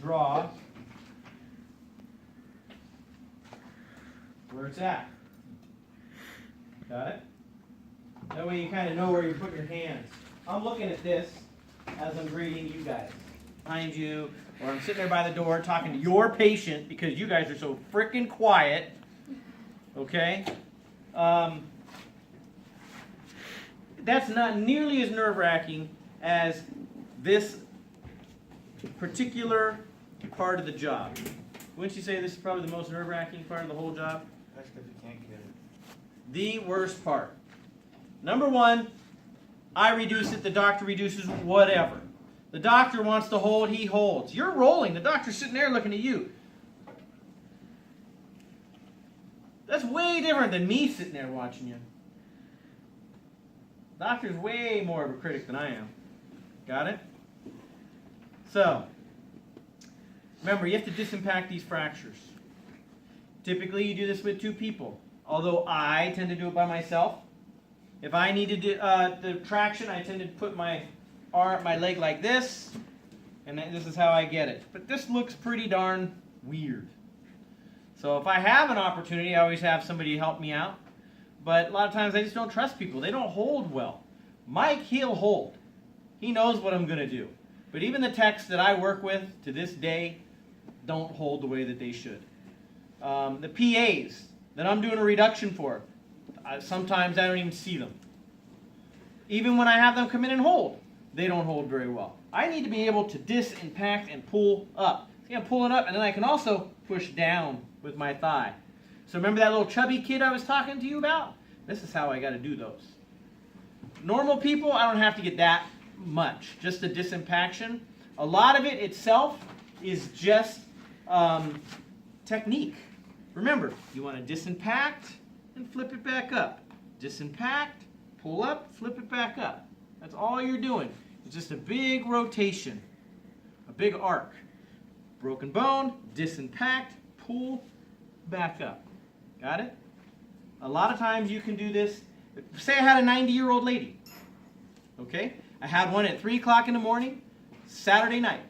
draw where it's at. Got it? That way you kind of know where you put your hands. I'm looking at this as I'm greeting you guys. Behind you, or I'm sitting there by the door talking to your patient because you guys are so freaking quiet. Okay? That's not nearly as nerve-wracking as this particular part of the job. Wouldn't you say this is probably the most nerve-wracking part of the whole job? That's because you can't get it. The worst part. Number one, I reduce it, the doctor reduces, whatever. The doctor wants to hold, he holds. You're rolling, the doctor's sitting there looking at you. That's way different than me sitting there watching you. The doctor's way more of a critic than I am. Got it? So, remember, you have to disimpact these fractures. Typically, you do this with two people, although I tend to do it by myself. If I needed the traction, I tend to put my leg like this, and this is how I get it. But this looks pretty darn weird. So if I have an opportunity, I always have somebody help me out. But a lot of times I just don't trust people. They don't hold well. Mike, he'll hold. He knows what I'm going to do. But even the techs that I work with to this day don't hold the way that they should. The PAs that I'm doing a reduction for, sometimes I don't even see them. Even when I have them come in and hold, they don't hold very well. I need to be able to disimpact and pull up. See, I'm pulling up, and then I can also push down with my thigh. So remember that little chubby kid I was talking to you about? This is how I got to do those. Normal people, I don't have to get that much. Just the disimpaction. A lot of it itself is just technique. Remember, you want to disimpact and flip it back up. Disimpact, pull up, flip it back up. That's all you're doing. It's just a big rotation, a big arc. Broken bone, disimpact, pull, back up. Got it? A lot of times you can do this. Say I had a 90-year-old lady. Okay? I had one at 3 o'clock in the morning, Saturday night.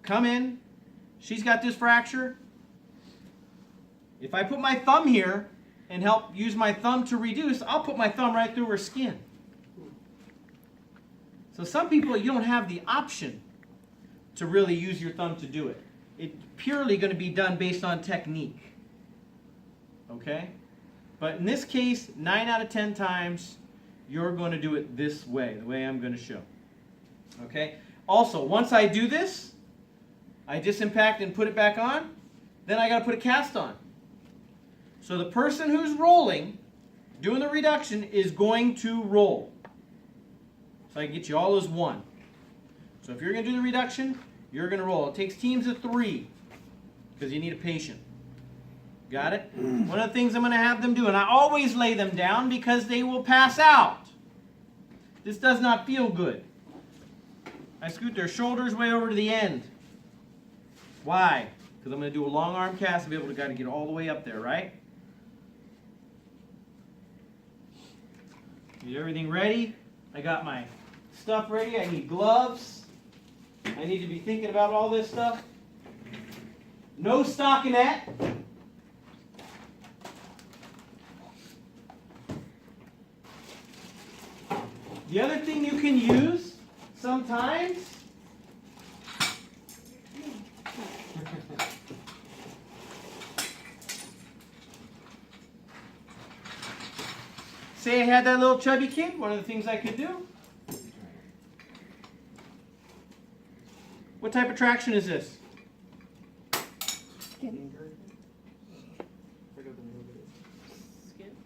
Come in. She's got this fracture. If I put my thumb here and help use my thumb to reduce, I'll put my thumb right through her skin. So some people, you don't have the option to really use your thumb to do it. It's purely going to be done based on technique. Okay? But in this case, 9 out of 10 times, you're going to do it this way, the way I'm going to show. Okay? Also, once I do this, I disimpact and put it back on, then I got to put a cast on. So the person who's rolling, doing the reduction, is going to roll. So I can get you all as one. So if you're going to do the reduction, you're going to roll. It takes teams of 3 because you need a patient. Got it? One of the things I'm going to have them do, and I always lay them down because they will pass out. This does not feel good. I scoot their shoulders way over to the end. Why? Because I'm going to do a long arm cast to be able to get all the way up there, right? Get everything ready. I got my stuff ready. I need gloves. I need to be thinking about all this stuff. No stockinette. The other thing you can use sometimes say I had that little chubby kid, one of the things I could do. What type of traction is this? Skin. Skin?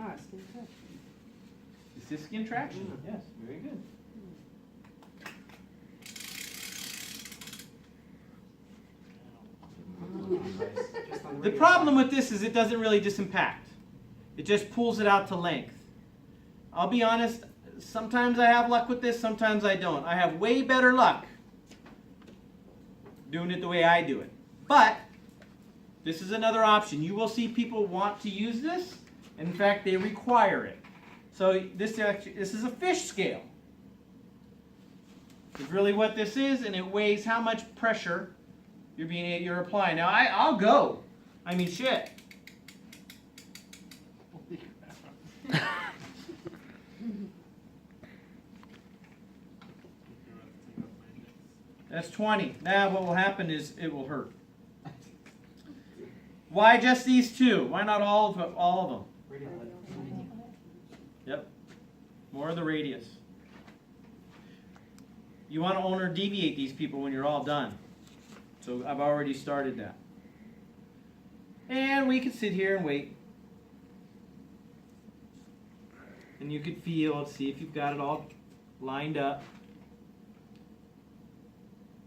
Ah, skin traction. Is this skin traction? Yes, very good. The problem with this is it doesn't really disimpact. It just pulls it out to length. I'll be honest, sometimes I have luck with this, sometimes I don't. I have way better luck doing it the way I do it. But this is another option. You will see people want to use this. In fact, they require it. So this is a fish scale. Is really what this is, and it weighs how much pressure you're applying. Now I'll go. I mean, shit. That's 20. Now what will happen is it will hurt. Why just these two? Why not all of them? Yep. More of the radius. You want to ulnar deviate these people when you're all done. So I've already started that. And we can sit here and wait. And you could feel, see if you've got it all lined up.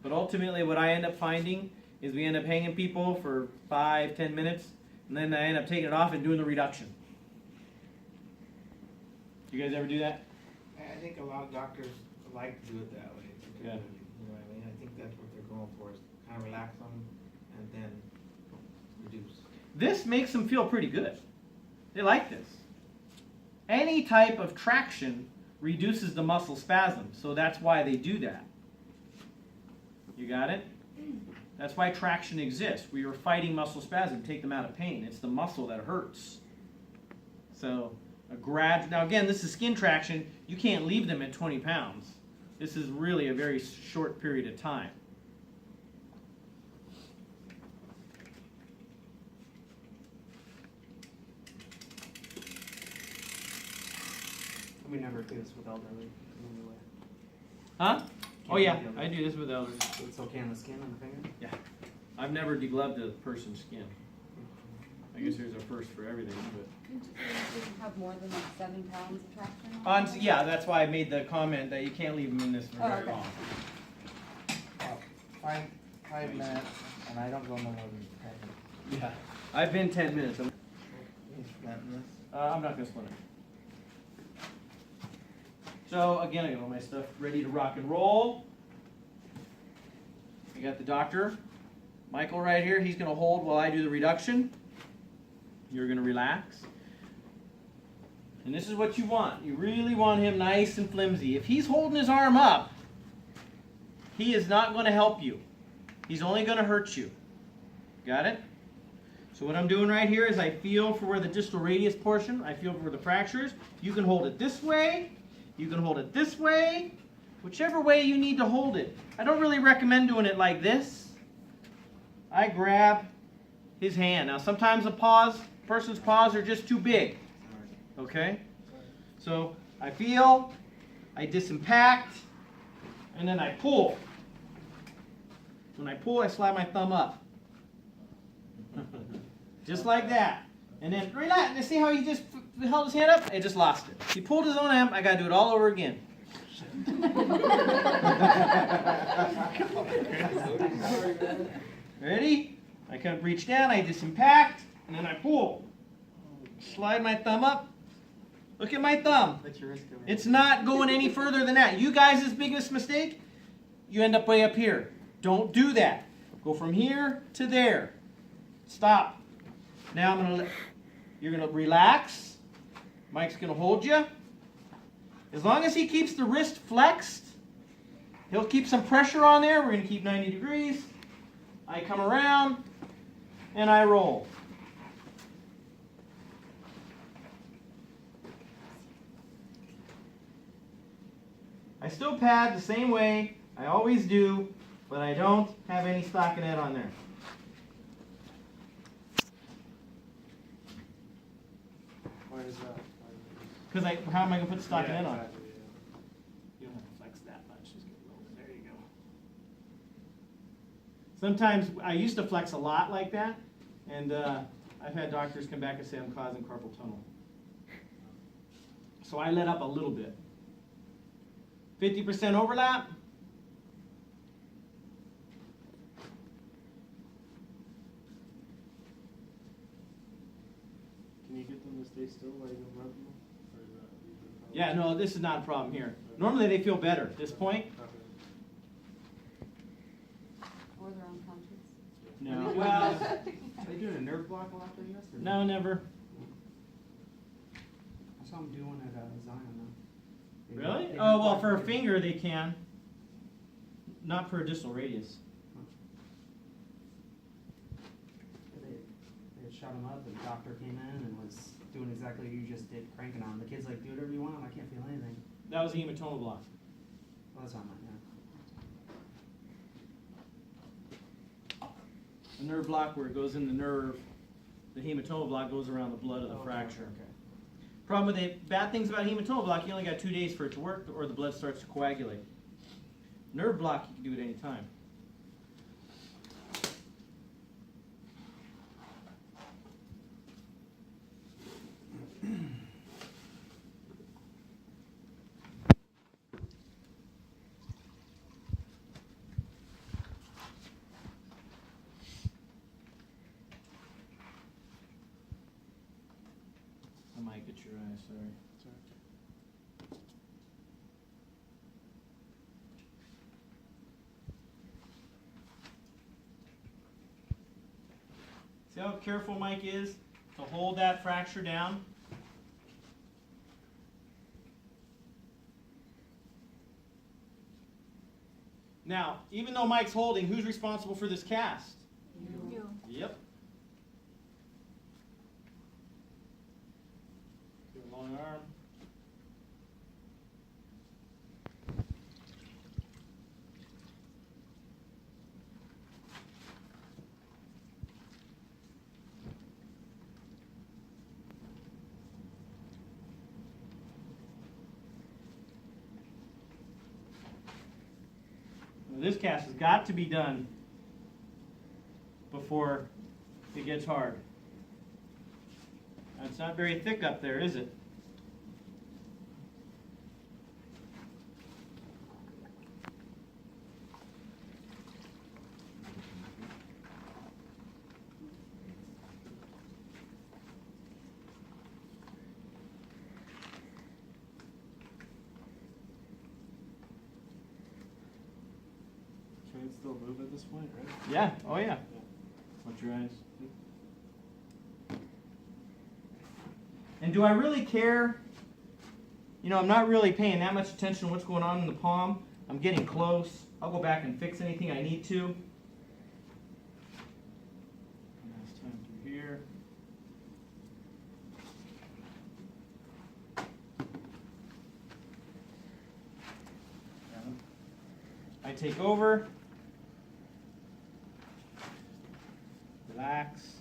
But ultimately what I end up finding is we end up hanging people for 5-10 minutes, and then I end up taking it off and doing the reduction. You guys ever do that? I think a lot of doctors like to do it that way. Yeah. You know what I mean? I think that's what they're going for, is kind of relax them and then reduce. This makes them feel pretty good. They like this. Any type of traction reduces the muscle spasm, so that's why they do that. You got it? That's why traction exists. We are fighting muscle spasm to take them out of pain. It's the muscle that hurts. So now again, this is skin traction. You can't leave them at 20 pounds. This is really a very short period of time. We never do this with elderly in any way. Huh? Oh yeah, I do this with elders. So it's okay on the skin on the finger? Yeah. I've never degloved a person's skin. I guess there's a first for everything, but. Couldn't you have more than like 7 pounds of traction? Yeah, that's why I made the comment that you can't leave them in this for very okay. long. 5 minutes, and I don't go no more than 10 minutes. Yeah. I've been 10 minutes. You spent this? I'm not going to split it. So again, I got all my stuff ready to rock and roll. I got the doctor, Michael, right here. He's going to hold while I do the reduction. You're going to relax. And this is what you want. You really want him nice and flimsy. If he's holding his arm up, he is not going to help you. He's only going to hurt you. Got it? So what I'm doing right here is I feel for where the distal radius portion, I feel for the fractures. You can hold it this way. You can hold it this way. Whichever way you need to hold it. I don't really recommend doing it like this. I grab his hand. Now sometimes a person's paws are just too big. Okay? So I feel, I disimpact, and then I pull. When I pull, I slide my thumb up. Just like that. And then relax. You see how he just held his hand up? I just lost it. He pulled his own arm. I got to do it all over again. Ready? I kind of reach down. I disimpact. And then I pull. Slide my thumb up. Look at my thumb. It's not going any further than that. You guys' biggest mistake, you end up way up here. Don't do that. Go from here to there. Stop. Now you're going to relax. Mike's going to hold you. As long as he keeps the wrist flexed, he'll keep some pressure on there. We're going to keep 90 degrees. I come around and I roll. I still pad the same way I always do, but I don't have any stockinette on there. Why is that? Because how am I going to put the stockinette on? Exactly, You don't have to flex that much. Just get a little bit. There you go. Sometimes I used to flex a lot like that, and I've had doctors come back and say I'm causing carpal tunnel. So I let up a little bit. 50% overlap. Can you get them to stay still while you rub them? Or is that Yeah, no, this is not a problem here. Normally they feel better at this point. Or they're unconscious? No. Well, Are they doing a nerve block a lot during this? Or no, never. I saw them doing it at Zion though. Really? Oh, well, for a finger they can. not per distal radius. They had shot him up, and the doctor came in and was doing exactly what you just did, cranking on him. The kid's like, do whatever you want, I can't feel anything. That was a hematoma block. Well, that's not mine, yeah. The nerve block where it goes in the nerve, the hematoma block goes around the blood of the Okay, fracture. Okay. Problem with the bad things about hematoma block, you only got 2 days for it to work or the blood starts to coagulate. Nerve block, you can do it any time. I might get your eye, sorry. See how careful Mike is to hold that fracture down? Now, even though Mike's holding, who's responsible for this cast? You. Yep. Give a long arm. This cast has got to be done before it gets hard. It's not very thick up there, is it? Can it still move at this point, right? Yeah, oh yeah. Watch your eyes. And do I really care? You know, I'm not really paying that much attention to what's going on in the palm. I'm getting close. I'll go back and fix anything I need to. Last time through here. I take over. Relax.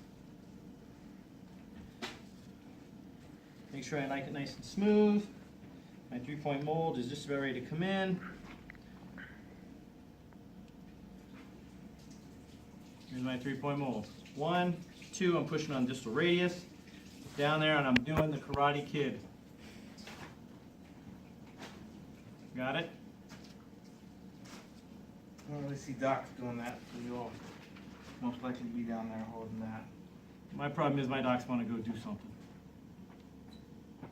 Make sure I like it nice and smooth. My 3-point mold is just about ready to come in. Here's my 3-point mold. 1, 2, I'm pushing on distal radius. Down there, and I'm doing the Karate Kid. Got it? I don't really see docs doing that, so you'll most likely be down there holding that. My problem is my docs want to go do something.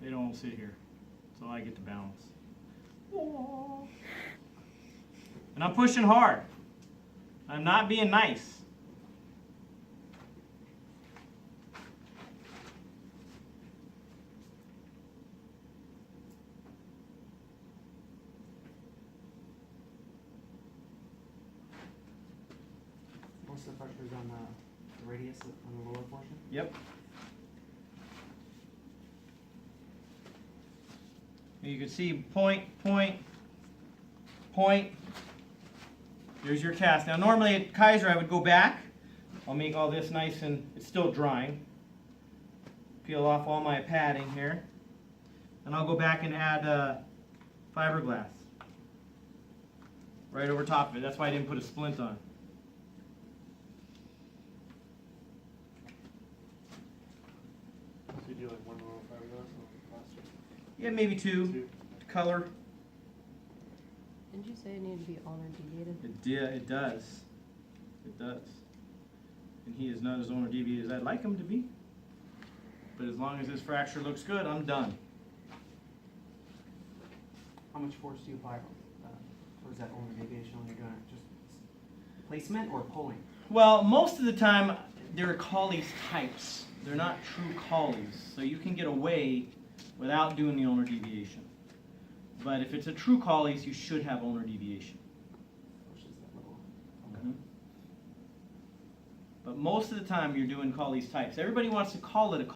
They don't want to sit here, so I get to balance. And I'm pushing hard. I'm not being nice. Most of the pressure is on the radius, on the lower portion. Yep. And you can see point, point, point. There's your cast. Now normally at Kaiser I would go back. I'll make all this nice and it's still drying. Peel off all my padding here. And I'll go back and add fiberglass right over top of it. That's why I didn't put a splint on. So you do like one roll of fiberglass and plastic? Yeah, maybe two. Color. Didn't you say it needed to be owner deviated? It does. It does. And he is not as owner deviated as I'd like him to be. But as long as his fracture looks good, I'm done. How much force do you apply towards that owner deviation when you're doing it? Just placement or pulling? Well, most of the time, they're collies types. They're not true collies. So you can get away without doing the owner deviation. But if it's a true collies, you should have owner deviation. Which is But most of the time you're doing call these types. Everybody wants to call it a